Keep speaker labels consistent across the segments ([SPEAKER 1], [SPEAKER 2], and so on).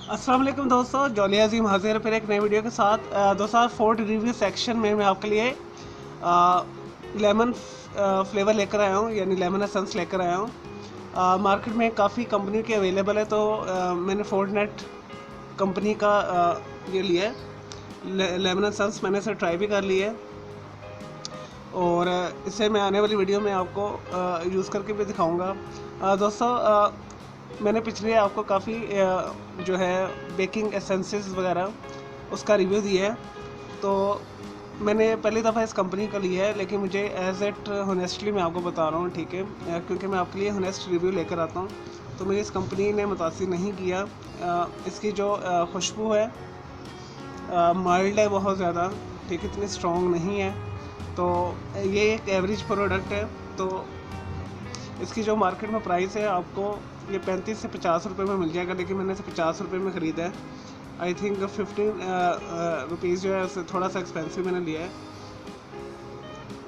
[SPEAKER 1] अस्सलाम वालेकुम दोस्तों, जॉली अजीम हाजिर फिर एक नई वीडियो के साथ। दोस्तों फोर्ड रिव्यू सेक्शन में मैं आपके लिए लेमन फ्लेवर लेकर आया हूँ, यानी लेमन एसेंस लेकर आया हूँ। मार्केट में काफ़ी कंपनी के अवेलेबल है, तो मैंने फोर्ड नेट कंपनी का ये लिया है लेमन एसेंस। मैंने इसे ट्राई भी कर लिया है और इसे मैं आने वाली वीडियो में आपको यूज़ करके भी दिखाऊँगा। दोस्तों मैंने पिछले आपको काफ़ी जो है बेकिंग एसेंसेस वगैरह उसका रिव्यू दिया है, तो मैंने पहली दफ़ा इस कंपनी का लिया है, लेकिन मुझे एज एट होनेस्टली मैं आपको बता रहा हूँ, ठीक है, क्योंकि मैं आपके लिए होनेस्ट रिव्यू लेकर आता हूँ। तो मुझे इस कंपनी ने मुतासिर नहीं किया। इसकी जो खुशबू है माइल्ड है बहुत ज़्यादा, ठीक है, इतनी स्ट्रॉन्ग नहीं है। तो ये एक एवरेज प्रोडक्ट है। तो इसकी जो मार्केट में प्राइस है आपको ये 35 से 50 रुपये में मिल जाएगा, लेकिन मैंने इसे 50 रुपये में ख़रीदा है। आई थिंक 15 रुपीज़ जो है उससे थोड़ा सा एक्सपेंसिव मैंने लिया है।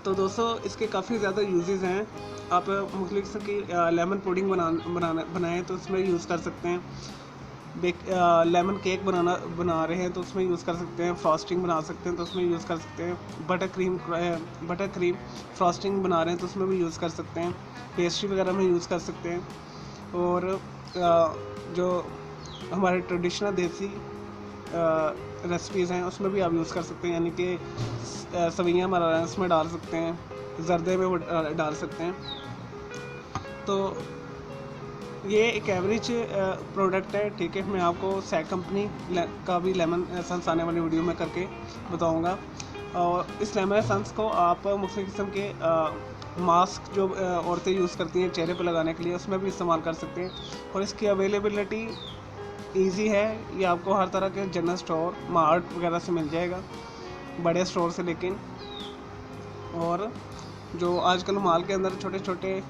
[SPEAKER 1] तो दोस्तों इसके काफ़ी ज़्यादा यूजेस हैं। आप मुख्तलिफ किस्म की लेमन पुडिंग बनाएं तो उसमें यूज़ कर सकते हैं। लेमन केक बना रहे हैं तो उसमें यूज़ कर सकते हैं। फ्रॉस्टिंग बना सकते हैं तो उसमें यूज़ कर सकते हैं। बटर क्रीम फ्रॉस्टिंग बना रहे हैं तो उसमें भी यूज़ कर सकते हैं। पेस्ट्री वगैरह में यूज़ कर सकते हैं। और जो हमारे ट्रेडिशनल देसी रेसिपीज़ हैं उसमें भी आप यूज़ कर सकते हैं, यानी कि सवैयाँ हमारा इसमें डाल सकते हैं, जर्दे में वो डाल सकते हैं। तो ये एक एवरेज प्रोडक्ट है, ठीक है। मैं आपको सैक कंपनी का भी लेमन एसेंस आने वाली वीडियो में करके बताऊंगा। और इस लेमन एसेंस को आप मुख्तलिफ किस्म के मास्क जो औरतें यूज़ करती हैं चेहरे पर लगाने के लिए, उसमें भी इस्तेमाल कर सकते हैं। और इसकी अवेलेबिलिटी ईजी है, ये आपको हर तरह के जनरल स्टोर मार्ट वगैरह से मिल जाएगा, बड़े स्टोर से। लेकिन और जो आजकल माल के अंदर छोटे छोटे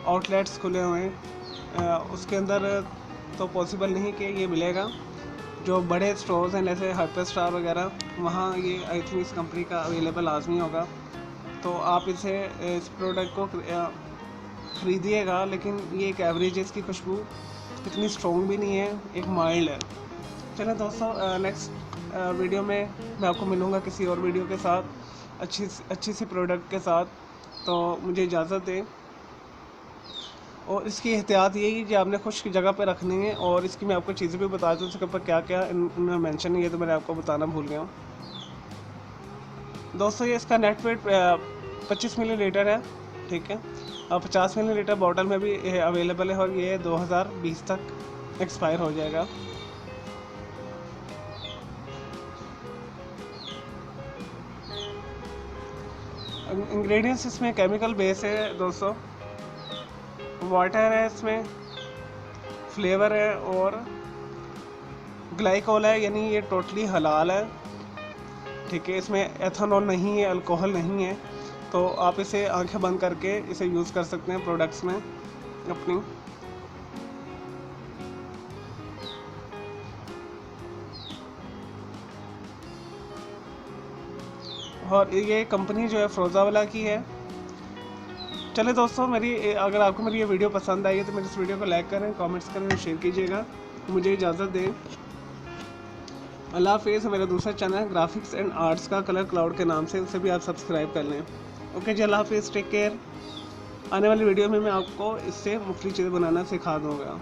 [SPEAKER 1] आउटलेट्स खुले हुए हैं, उसके अंदर तो पॉसिबल नहीं कि ये मिलेगा। जो बड़े स्टोर्स हैं जैसे हाइपर स्टार वगैरह, वहाँ ये आई थिंक इस कंपनी का अवेलेबल लाजमी होगा। तो आप इस प्रोडक्ट को ख़रीदिएगा, लेकिन ये एक एवरेज है। इसकी खुशबू इतनी स्ट्रॉन्ग भी नहीं है, एक माइल्ड है। चलें दोस्तों, नेक्स्ट वीडियो में मैं आपको मिलूँगा किसी और वीडियो के साथ, अच्छी सी प्रोडक्ट के साथ। तो मुझे इजाज़त दें। और इसकी एहतियात यही कि आपने खुश्क जगह पे रखनी है। और इसकी मैं आपको चीज़ें भी बता दूँ, उसके ऊपर क्या क्या इनमें मेंशन नहीं है, तो मैंने आपको बताना भूल गया हूँ। दोस्तों ये इसका नेट वेट 25 मिलीलीटर है, ठीक है। और 50 मिलीलीटर बॉटल में भी अवेलेबल है, और ये 2020 तक एक्सपायर हो जाएगा। इंग्रेडिएंट्स इसमें केमिकल बेस है दोस्तों, वाटर है, इसमें फ्लेवर है और ग्लाइकोल है, यानी ये टोटली हलाल है, ठीक है। इसमें एथेनॉल नहीं है, अल्कोहल नहीं है। तो आप इसे आंखें बंद करके इसे यूज़ कर सकते हैं प्रोडक्ट्स में अपनी। और ये कंपनी जो है फ़रोज़ावाला की है। चले दोस्तों, अगर आपको मेरी ये वीडियो पसंद आई है तो मेरे इस वीडियो को लाइक करें, कमेंट्स करें और शेयर कीजिएगा। मुझे इजाज़त दें। अल्लाह हाफ़िज़। मेरा दूसरा चैनल है ग्राफिक्स एंड आर्ट्स का, कलर क्लाउड के नाम से, उसे भी आप सब्सक्राइब कर लें। ओके जी, अल्लाह हाफ़िज़, टेक केयर। आने वाली वीडियो में मैं आपको इससे मुख्तलिफ चीज़ें बनाना सिखा दूँगा।